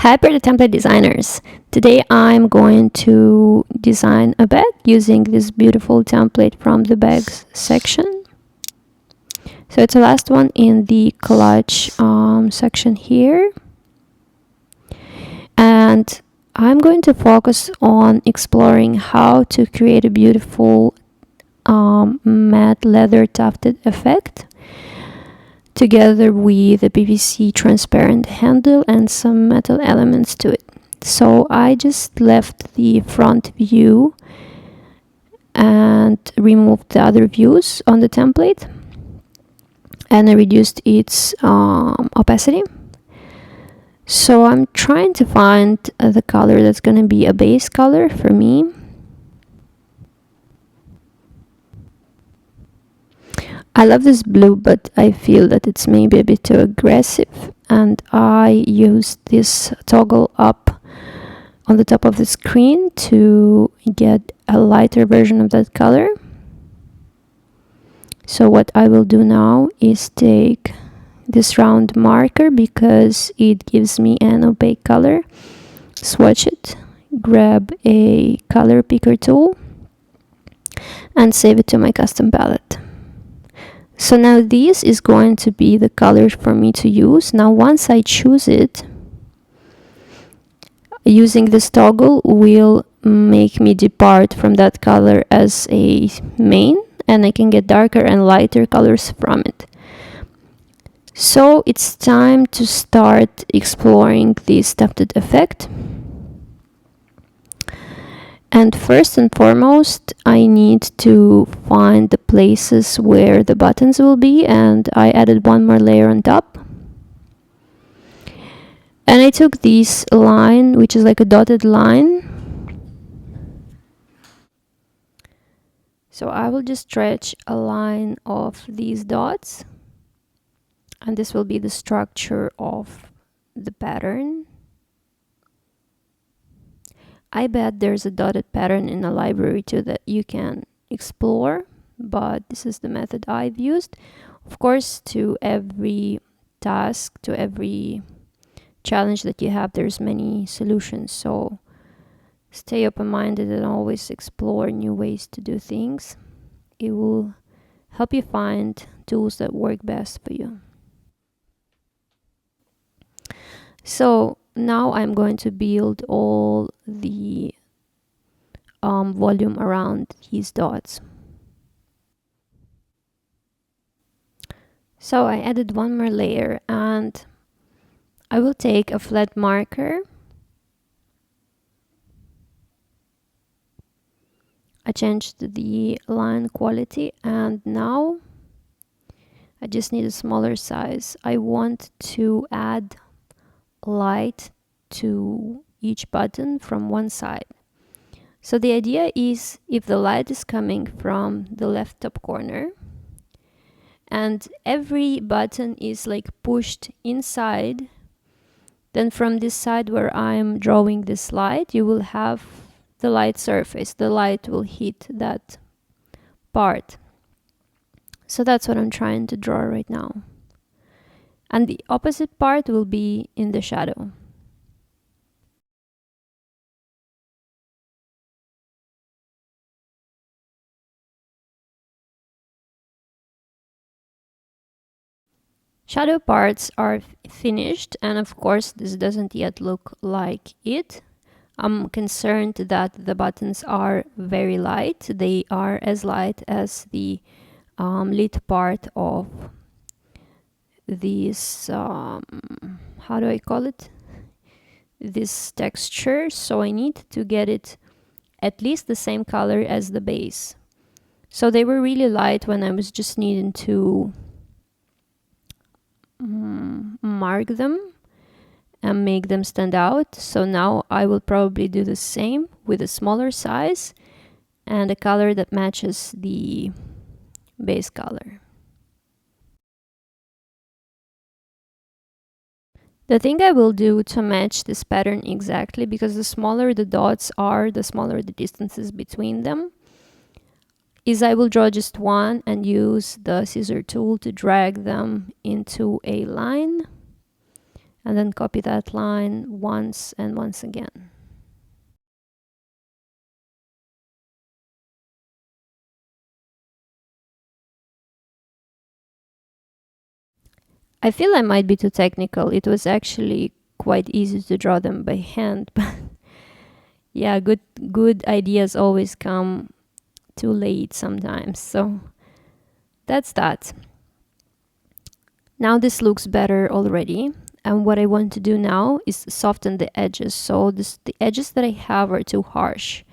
Hi Prêt-à-Template designers! Today I'm going to design a bag using this beautiful template from the bags section. So it's the last one in the collage section here. And I'm going to focus on exploring how to create a beautiful matte leather tufted effect, together with a PVC transparent handle and some metal elements to it. So I just left the front view and removed the other views on the template, and I reduced its opacity. So I'm trying to find the color that's going to be a base color for me. I love this blue, but I feel that it's maybe a bit too aggressive, and I used this toggle up on the top of the screen to get a lighter version of that color. So what I will do now is take this round marker, because it gives me an opaque color, swatch it, grab a color picker tool, and save it to my custom palette. So now this is going to be the color for me to use. Now once I choose it, using this toggle will make me depart from that color as a main, and I can get darker and lighter colors from it. So it's time to start exploring this tufted effect. And first and foremost, I need to find the places where the buttons will be, and I added one more layer on top. And I took this line, which is like a dotted line. So I will just stretch a line of these dots, and this will be the structure of the pattern. I bet there's a dotted pattern in a library too that you can explore, but this is the method I've used. Of course, to every task, to every challenge that you have, there's many solutions. So stay open-minded and always explore new ways to do things. It will help you find tools that work best for you. So now I'm going to build all the volume around these dots. So I added one more layer, and I will take a flat marker. I changed the line quality, and now I just need a smaller size. I want to add light to each button from one side. So the idea is, if the light is coming from the left top corner and every button is like pushed inside, then from this side where I'm drawing this light, you will have the light surface. The light will hit that part. So that's what I'm trying to draw right now. And the opposite part will be in the shadow. Shadow parts are finished, and of course this doesn't yet look like it. I'm concerned that the buttons are very light. They are as light as the lid part of this, how do I call it? This texture. So I need to get it at least the same color as the base. So they were really light when I was just needing to mark them and make them stand out. So now I will probably do the same with a smaller size and a color that matches the base color. The thing I will do to match this pattern exactly, because the smaller the dots are, the smaller the distances between them, is I will draw just one and use the scissor tool to drag them into a line. and then copy that line once and once again. I feel I might be too technical. It was actually quite easy to draw them by hand, but yeah, good ideas always come too late sometimes. So that's that. Now this looks better already. And what I want to do now is soften the edges. So the edges that I have are too harsh.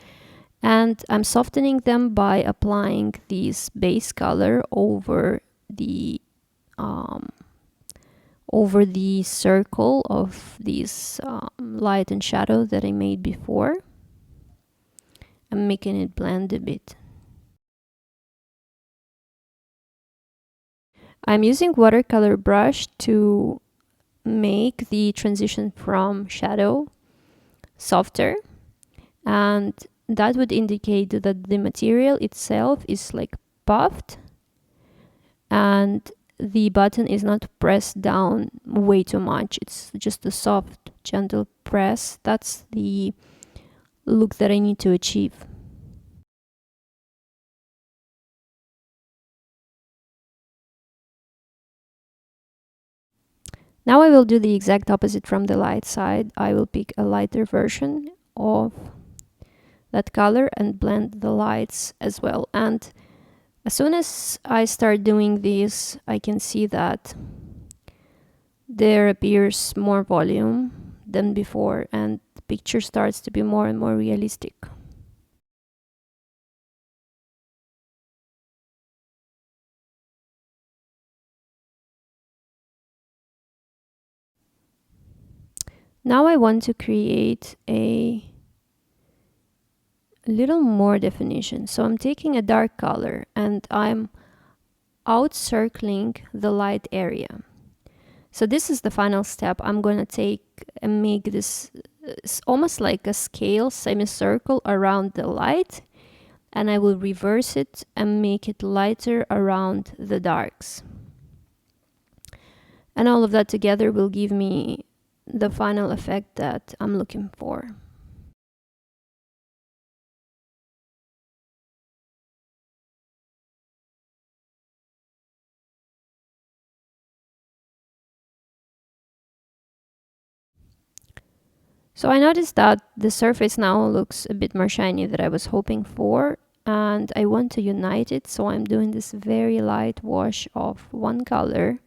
And I'm softening them by applying this base color um, over the circle of this light and shadow that I made before. I'm making it blend a bit. I'm using watercolor brush to make the transition from shadow softer, and that would indicate that the material itself is like puffed and the button is not pressed down way too much. It's just a soft, gentle press. That's the look that I need to achieve. Now I will do the exact opposite from the light side. I will pick a lighter version of that color and blend the lights as well. And as soon as I start doing this, I can see that there appears more volume than before, and the picture starts to be more and more realistic. Now I want to create a little more definition. So I'm taking a dark color and I'm outcircling the light area. So this is the final step. I'm going to take and make this almost like a scale semicircle around the light, and I will reverse it and make it lighter around the darks. And all of that together will give me the final effect that I'm looking for. So I noticed that the surface now looks a bit more shiny than I was hoping for, and I want to unite it, so I'm doing this very light wash of one color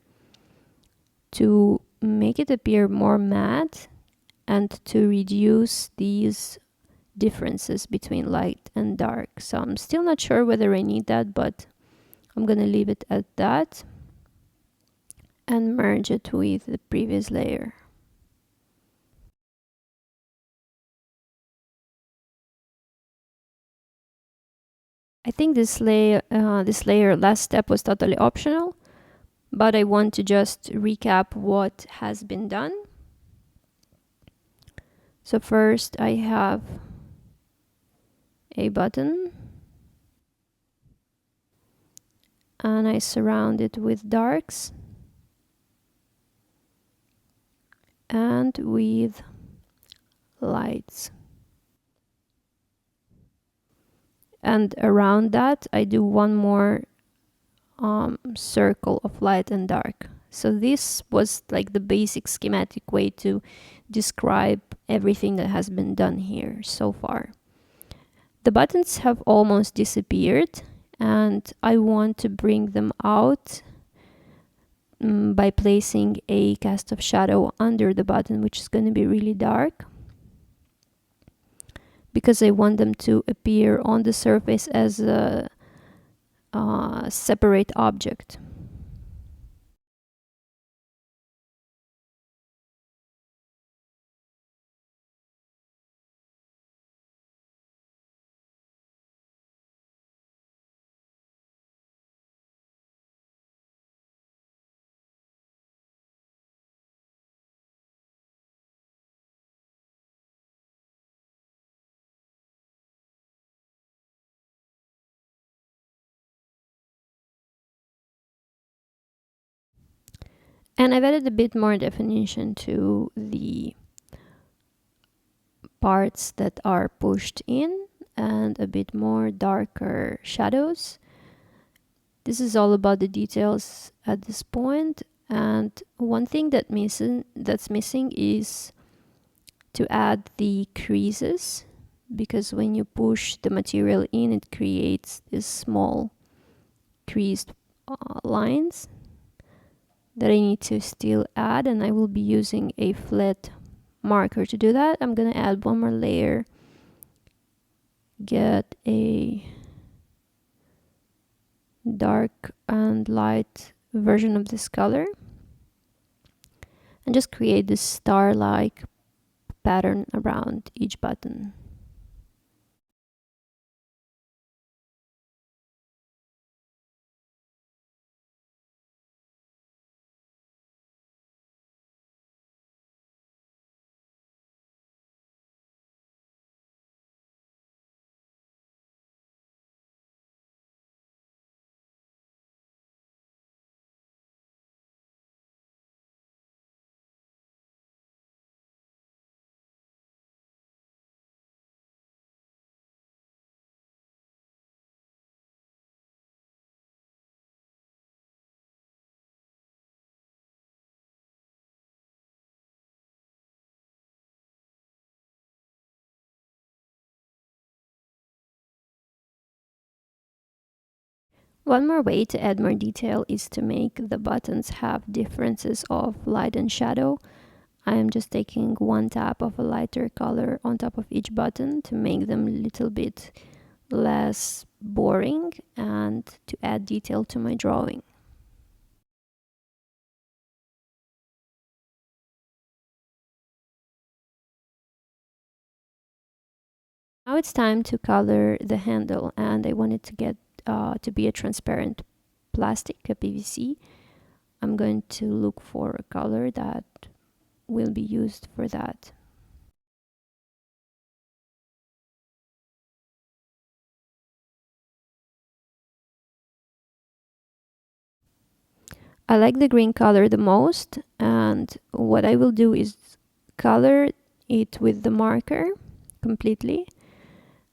to make it appear more matte and to reduce these differences between light and dark. So I'm still not sure whether I need that, but I'm gonna leave it at that and merge it with the previous layer. I think this layer last step was totally optional, but I want to just recap what has been done. So first I have a button and I surround it with darks and with lights. And around that I do one more circle of light and dark. So this was like the basic schematic way to describe everything that has been done here so far. The buttons have almost disappeared and I want to bring them out by placing a cast of shadow under the button, which is going to be really dark, because I want them to appear on the surface as a separate object. And I've added a bit more definition to the parts that are pushed in and a bit more darker shadows. This is all about the details at this point. And one thing that's missing is to add the creases, because when you push the material in, it creates these small creased lines that I need to still add, and I will be using a flat marker to do that. I'm gonna add one more layer, get a dark and light version of this color, and just create this star-like pattern around each button. One more way to add more detail is to make the buttons have differences of light and shadow. I am just taking one tap of a lighter color on top of each button to make them a little bit less boring and to add detail to my drawing. Now it's time to color the handle, and I want it to get to be a transparent plastic, a PVC. I'm going to look for a color that will be used for that. I like the green color the most, and what I will do is color it with the marker completely,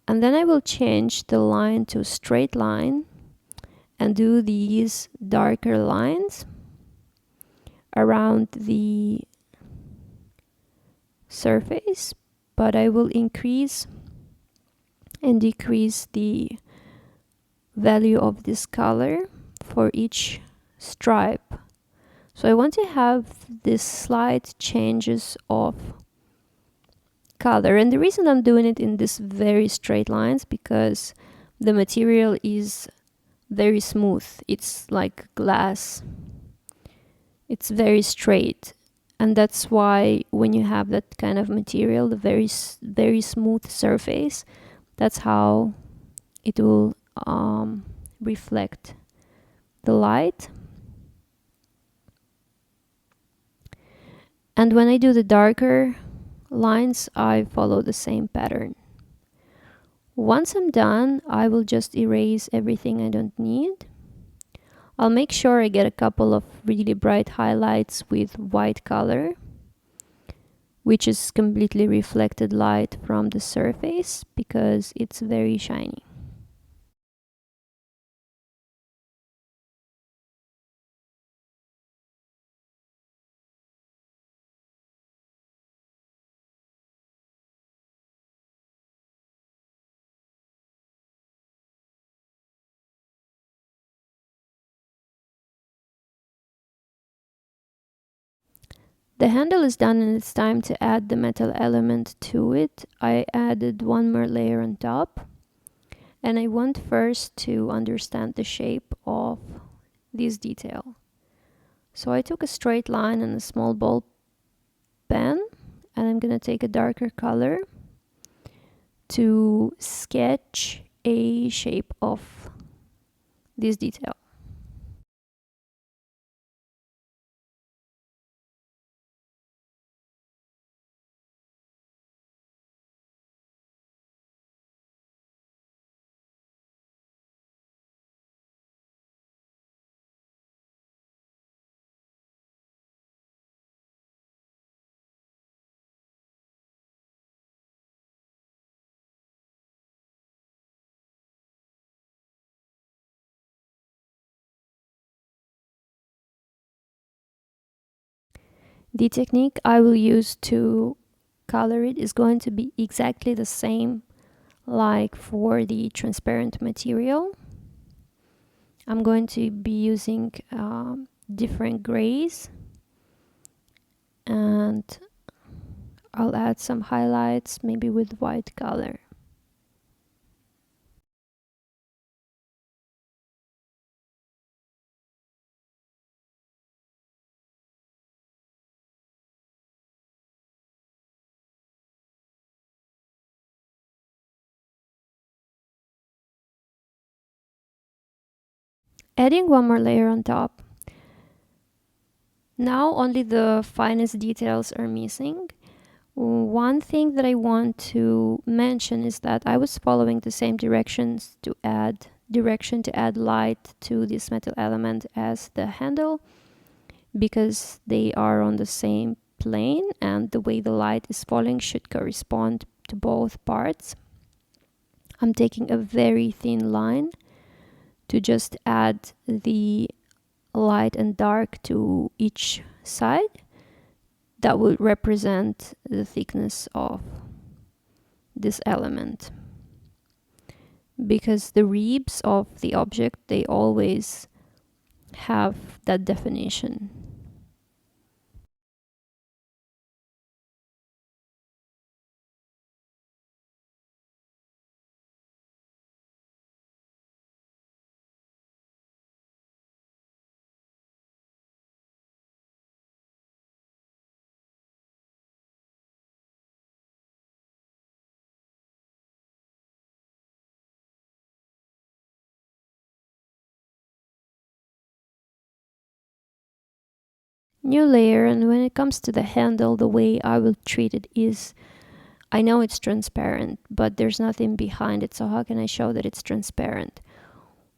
and then I will change the line to a straight line and do these darker lines around the surface, but I will increase and decrease the value of this color for each stripe. So I want to have this slight changes of color, and the reason I'm doing it in this very straight lines because the material is very smooth. It's like glass. It's very straight, and that's why when you have that kind of material, the very smooth surface, that's how it will reflect the light. And when I do the darker lines, I follow the same pattern. Once I'm done, I will just erase everything I don't need. I'll make sure I get a couple of really bright highlights with white color, which is completely reflected light from the surface because it's very shiny. The handle is done and it's time to add the metal element to it. I added one more layer on top, and I want first to understand the shape of this detail. So I took a straight line and a small ball pen, and I'm gonna take a darker color to sketch a shape of this detail. The technique I will use to color it is going to be exactly the same like for the transparent material. I'm going to be using different grays, and I'll add some highlights, maybe with white color. Adding one more layer on top. Now only the finest details are missing. One thing that I want to mention is that I was following the same direction to add light to this metal element as the handle, because they are on the same plane and the way the light is falling should correspond to both parts. I'm taking a very thin line to just add the light and dark to each side. That will represent the thickness of this element, because the ribs of the object, they always have that definition. New layer, and when it comes to the handle, the way I will treat it is, I know it's transparent, but there's nothing behind it, so how can I show that it's transparent?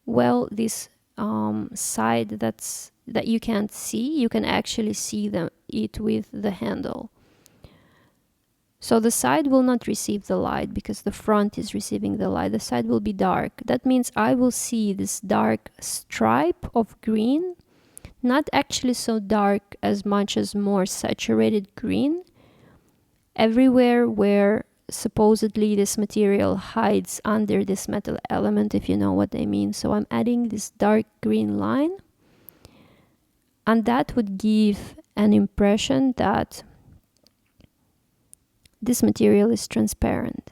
Well, this side that you can't see, you can actually see it with the handle. So the side will not receive the light because the front is receiving the light. The side will be dark. That means I will see this dark stripe of green, not actually so dark as much as more saturated green, everywhere where supposedly this material hides under this metal element, if you know what I mean. So I'm adding this dark green line, and that would give an impression that this material is transparent.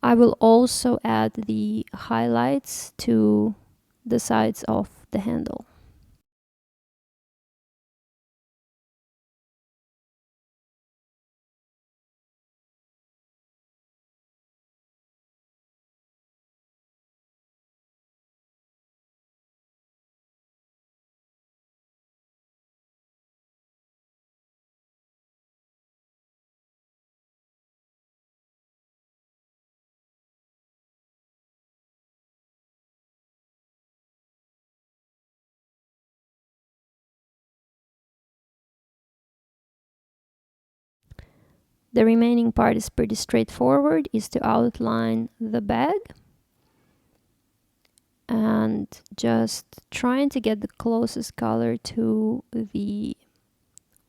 I will also add the highlights to the sides of the handle. The remaining part is pretty straightforward, is to outline the bag and just trying to get the closest color to the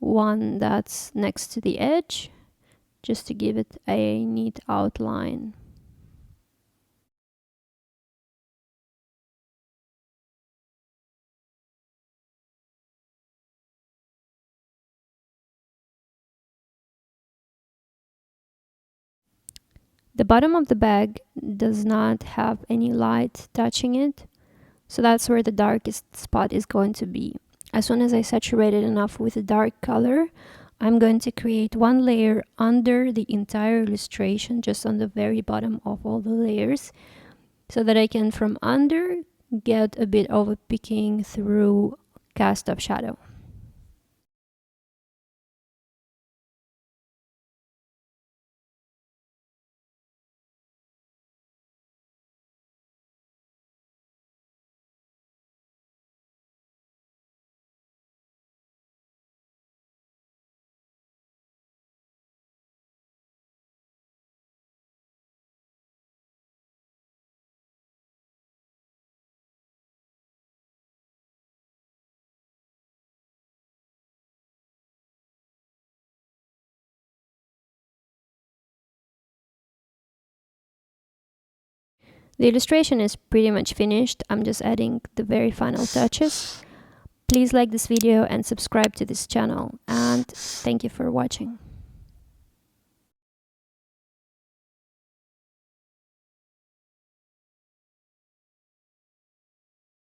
one that's next to the edge, just to give it a neat outline. The bottom of the bag does not have any light touching it, so that's where the darkest spot is going to be. As soon as I saturate it enough with a dark color, I'm going to create one layer under the entire illustration, just on the very bottom of all the layers, so that I can from under get a bit of a peeking through cast of shadow. The illustration is pretty much finished. I'm just adding the very final touches. Please like this video and subscribe to this channel, and thank you for watching.